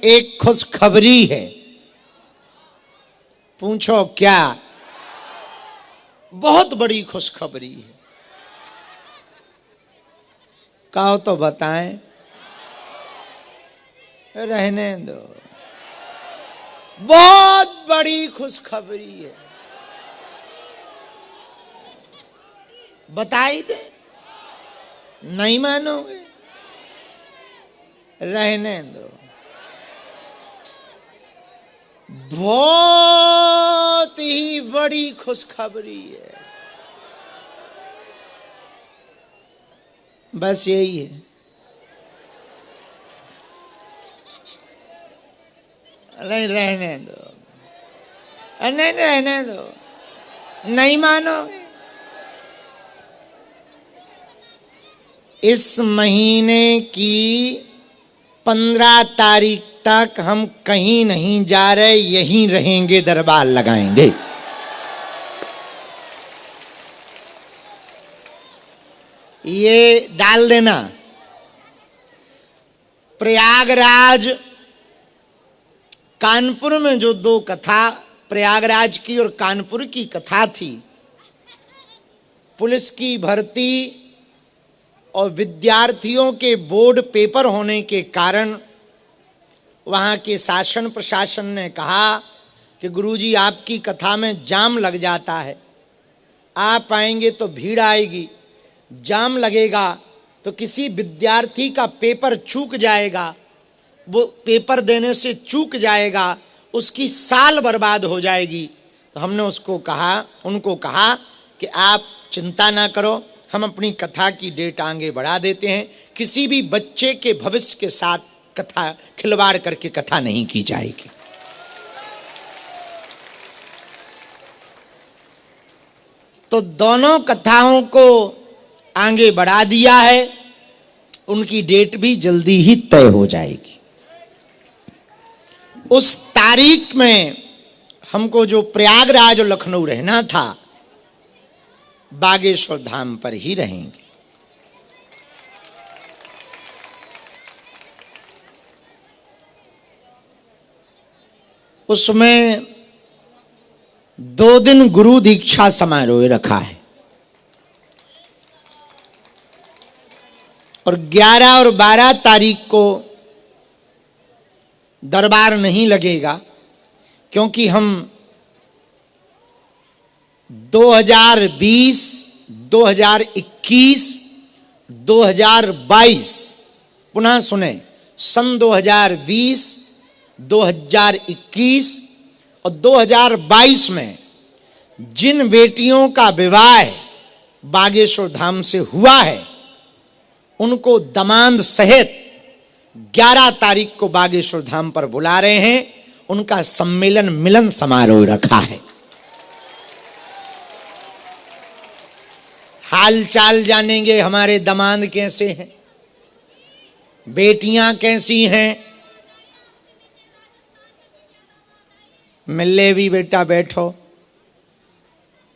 एक खुशखबरी है। पूछो क्या? बहुत बड़ी खुशखबरी है। कहो तो बताएं। रहने दो। बहुत बड़ी खुशखबरी है। बताई दे? नहीं मानोगे? रहने दो। बहुत ही बड़ी खुशखबरी है। बस यही है। नहीं, रहने दो। नहीं, रहने दो। नहीं मानोगे? इस महीने की 15 तारीख तक हम कहीं नहीं जा रहे, यहीं रहेंगे, दरबार लगाएंगे। ये डाल देना। प्रयागराज, कानपुर में जो दो कथा, प्रयागराज की और कानपुर की कथा थी, पुलिस की भर्ती और विद्यार्थियों के बोर्ड पेपर होने के कारण वहाँ के शासन प्रशासन ने कहा कि गुरुजी आपकी कथा में जाम लग जाता है, आप आएंगे तो भीड़ आएगी, जाम लगेगा तो किसी विद्यार्थी का पेपर चूक जाएगा, वो पेपर देने से चूक जाएगा, उसकी साल बर्बाद हो जाएगी। तो हमने उनको कहा कि आप चिंता ना करो, हम अपनी कथा की डेट आगे बढ़ा देते हैं, किसी भी बच्चे के भविष्य के साथ कथा खिलवाड़ करके कथा नहीं की जाएगी। तो दोनों कथाओं को आगे बढ़ा दिया है, उनकी डेट भी जल्दी ही तय हो जाएगी। उस तारीख में हमको जो प्रयागराज और लखनऊ रहना था, बागेश्वर धाम पर ही रहेंगे। उसमें 2 दिन गुरु दीक्षा समारोह रखा है और 11 और 12 तारीख को दरबार नहीं लगेगा, क्योंकि हम 2020, 2021, 2022, पुनः सुने, सन 2020, 2021 और 2022 में जिन बेटियों का विवाह बागेश्वर धाम से हुआ है, उनको दमांद सहित 11 तारीख को बागेश्वर धाम पर बुला रहे हैं। उनका सम्मेलन मिलन समारोह रखा है। हाल चाल जानेंगे, हमारे दमांद कैसे हैं, बेटियां कैसी हैं। मिले भी बेटा, बैठो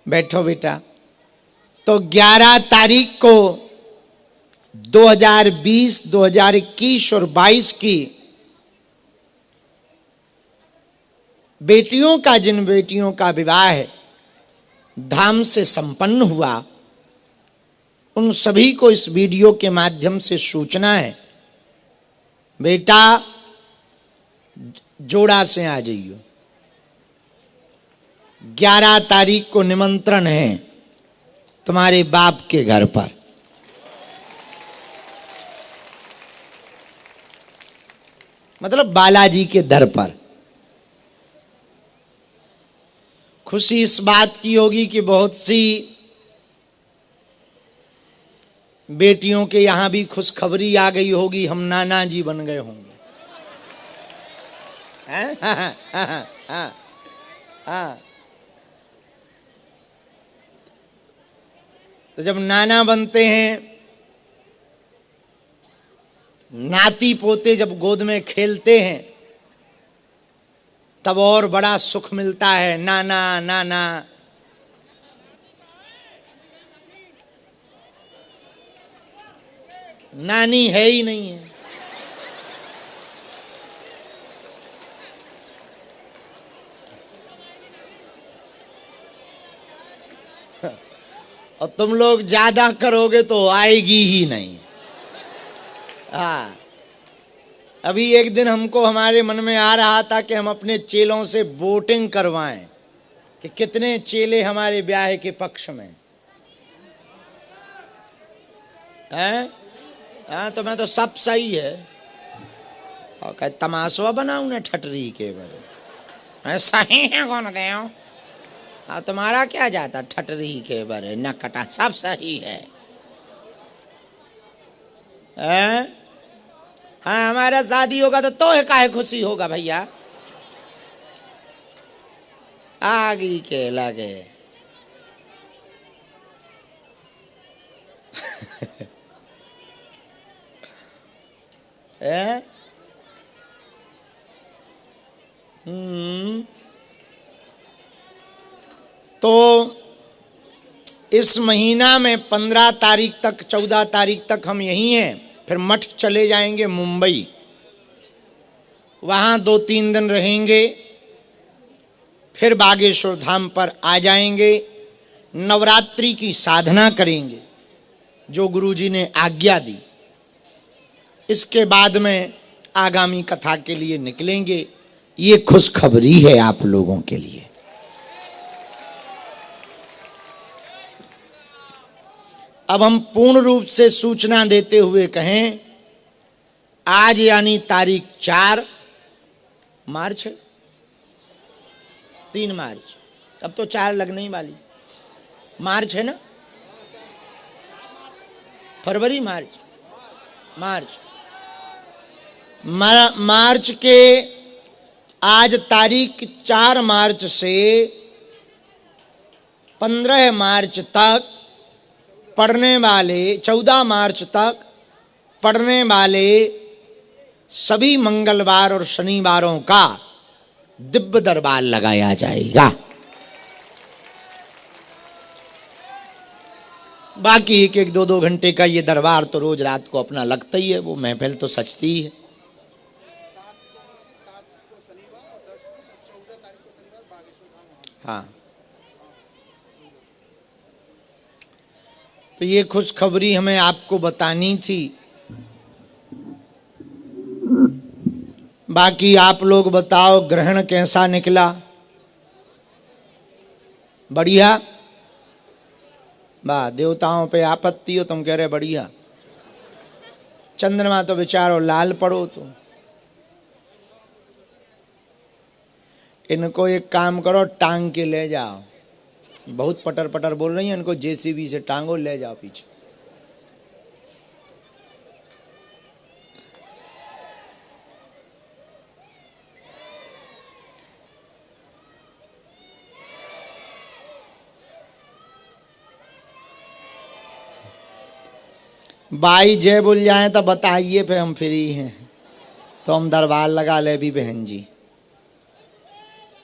बैठो बेटा। तो 11 तारीख को 2020, 2021 और 22 की बेटियों का, जिन बेटियों का विवाह धाम से संपन्न हुआ, उन सभी को इस वीडियो के माध्यम से सूचना है, बेटा जोड़ा से आ जाइयो। 11 तारीख को निमंत्रण है तुम्हारे बाप के घर पर। मतलब बालाजी के दर पर। खुशी इस बात की होगी कि बहुत सी बेटियों के यहां भी खुशखबरी आ गई होगी, हम नाना जी बन गए होंगे। हाँ। तो जब नाना बनते हैं, नाती पोते जब गोद में खेलते हैं, तब और बड़ा सुख मिलता है। नाना नाना, नानी है ही नहीं है। और तुम लोग ज्यादा करोगे तो आएगी ही नहीं। हाँ, अभी एक दिन हमको हमारे मन में आ रहा था कि हम अपने चेलों से वोटिंग करवाएं कि कितने चेले हमारे ब्याह के पक्ष में हैं। हाँ, तो मैं तो सब सही है और कह तमाशा बनाऊं ना ठटरी के बरे सही है कौन दे। हाँ, तुम्हारा क्या जाता ठटरी के बरे न कटा, सब सही है। हाँ, हमारा शादी होगा तो है काहे खुशी होगा भैया, आगी के लगे। तो इस महीना में 15 तारीख तक 14 तारीख तक हम यहीं हैं, फिर मठ चले जाएंगे मुंबई, वहां 2-3 दिन रहेंगे, फिर बागेश्वर धाम पर आ जाएंगे, नवरात्रि की साधना करेंगे जो गुरुजी ने आज्ञा दी। इसके बाद में आगामी कथा के लिए निकलेंगे। ये खुशखबरी है आप लोगों के लिए। अब हम पूर्ण रूप से सूचना देते हुए कहें, आज यानी तारीख 4 मार्च, 3 मार्च, अब तो 4 लगने ही वाली, मार्च है ना, फरवरी मार्च के आज तारीख 4 मार्च से 15 मार्च तक पढ़ने वाले, 14 मार्च तक पढ़ने वाले सभी मंगलवार और शनिवारों का दिव्य दरबार लगाया जाएगा। बाकी 1-1, 2-2 घंटे का ये दरबार तो रोज रात को अपना लगता ही है, वो महफिल तो सचती ही है। हाँ, तो ये खुशखबरी हमें आपको बतानी थी। बाकी आप लोग बताओ, ग्रहण कैसा निकला? बढ़िया? वाह, देवताओं पे आपत्ति हो, तुम कह रहे बढ़िया। चंद्रमा तो बेचारो लाल पड़ो। तो इनको एक काम करो, टांग के ले जाओ, बहुत पटर पटर बोल रही हैं, इनको जेसीबी से टांगो, ले जाओ पीछे। बाई जय बोल जाए तो बताइए, फिर हम फ्री हैं तो हम दरबार लगा ले भी बहन जी।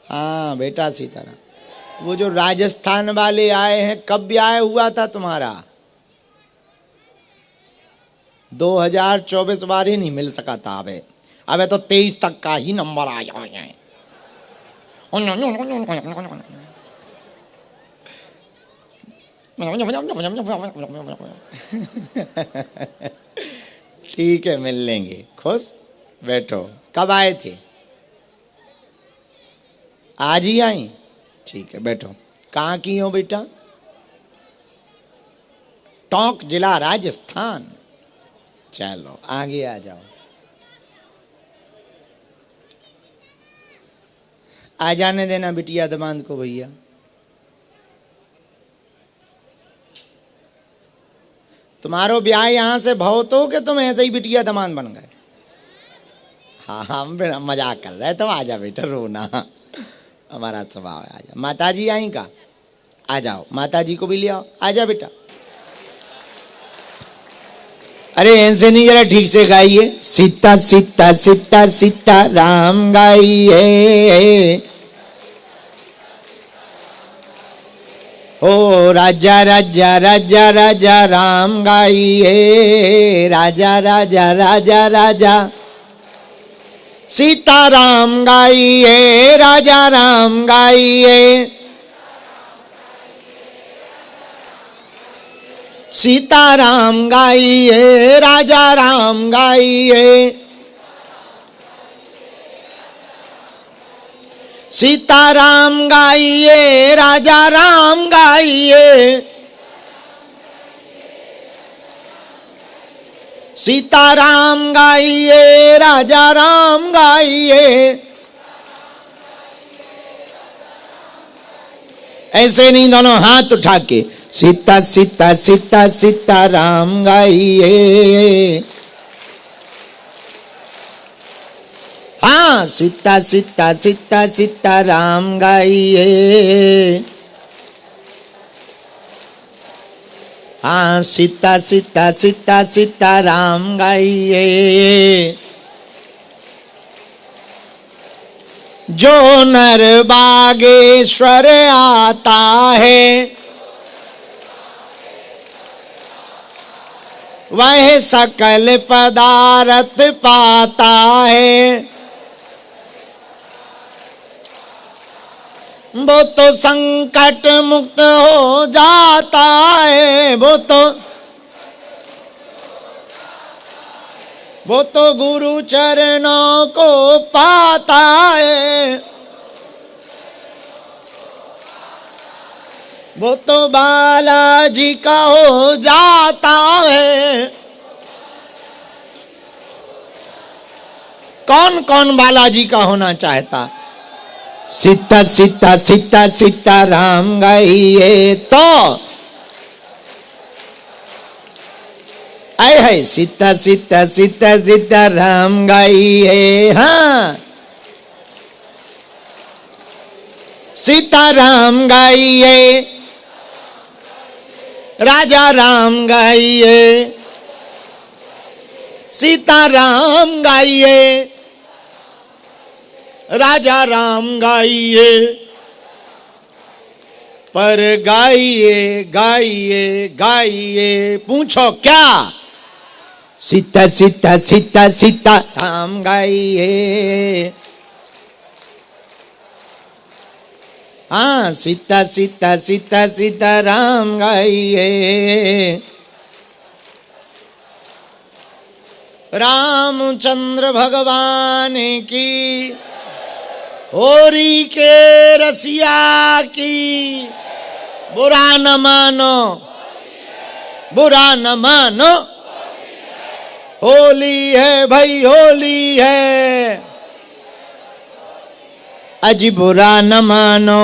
हाँ बेटा सीताराम, वो जो राजस्थान वाले आए हैं, कब ब्याह हुआ था तुम्हारा? 2024 बार ही नहीं मिल सका था। अबे तो 23 तक का ही नंबर आया है। ठीक है, मिल लेंगे, खुश बैठो। कब आए थे? आज ही आई? ठीक है, बैठो। कहाँ की हो बेटा? टोंक जिला राजस्थान। चलो आगे आ जाओ। आ जाने देना बिटिया दमाद को भैया। तुम्हारो ब्याह यहाँ से बहुत हो कि तुम ऐसे ही बिटिया दमाद बन गए? हाँ, हम मजाक कर रहे, तो आ जा बेटा, रोना हमारा स्वभाव है। आजा। माता जी आई का? आ जाओ, माता जी को भी ले आओ। आजा बेटा। अरे ऐसे नहीं, जरा ठीक से गाइए। सीता सीता सीता सीता राम गाइए, ओ राजा राजा राजा राजा राम गाइए, राजा राजा राजा राजा सीता राम गाइए, राजा राम गाइए। सीताराम गाइए राजा राम गाइए, सीताराम गाइए राजा राम गाइए, सीताराम गाइए राजा राम गाइए। ऐसे नहीं, दोनों हाथ उठा के सीता सीता सीता सीताराम गाइए। हाँ, सीता सीता सीता सीताराम गाइए। हाँ, सीता सीता सीता सीताराम गाइए। जो नर बागेश्वर आता है, वह सकल पदार्थ पाता है। वो तो संकट मुक्त हो जाता है, वो तो गुरु चरणों को पाता है। वो तो बालाजी का हो जाता है। कौन कौन बालाजी का होना चाहता? सीता सीता सीता सीताराम गाइए तो आए है, सीता सीता सीता सीताराम गाइए। हाँ, सीताराम गाइए राजा राम गाइए, सीताराम गाइए राजा राम गाइए। पर गाइए गाइए गाइए, पूछो क्या? सीता सीता सीता सीता राम गाइए। हाँ, सीता सीता सीता सीता राम गाइए। रामचंद्र भगवान की, होरी के रसिया की, बुरा न मानो, बुरा न मानो, होली है भाई होली है, अजी बुरा न मानो।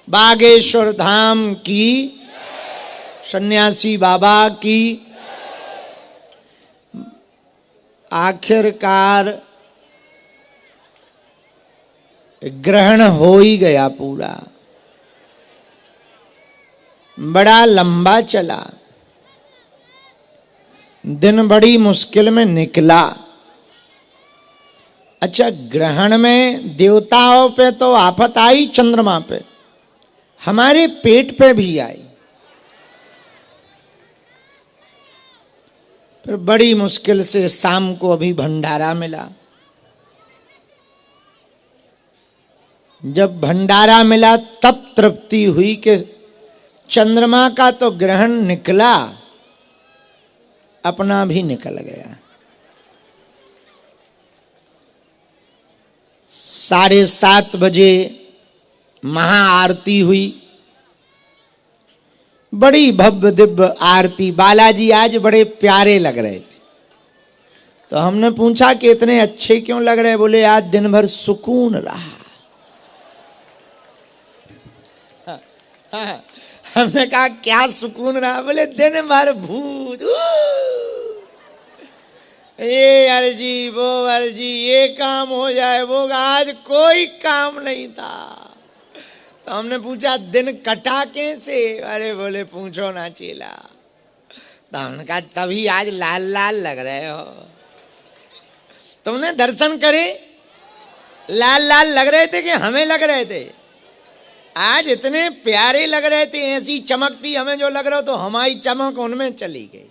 बागेश्वर धाम की, सन्यासी बाबा की। आखिरकार ग्रहण हो ही गया पूरा, बड़ा लंबा चला, दिन बड़ी मुश्किल में निकला। अच्छा, ग्रहण में देवताओं पे तो आफत आई, चंद्रमा पे, हमारे पेट पे भी आई। फिर बड़ी मुश्किल से शाम को अभी भंडारा मिला। जब भंडारा मिला तब तृप्ति हुई कि चंद्रमा का तो ग्रहण निकला, अपना भी निकल गया। 7:30 बजे महाआरती हुई, बड़ी भव्य दिव्य आरती। बालाजी आज बड़े प्यारे लग रहे थे, तो हमने पूछा कि इतने अच्छे क्यों लग रहे? बोले आज दिन भर सुकून रहा। हमने कहा क्या सुकून रहा? बोले दिन भर भूत, ये अर्जी वो अर्जी, ये काम हो जाए वो, आज कोई काम नहीं था। तो हमने पूछा दिन कटा कैसे? अरे बोले पूछो ना चेला। तो हमने कहा तभी आज लाल लाल लग रहे हो। तुमने दर्शन करे, लाल लाल लग रहे थे कि हमें लग रहे थे? आज इतने प्यारे लग रहे थे, ऐसी चमकती हमें जो लग रहा हो, तो हमारी चमक उनमें चली गई।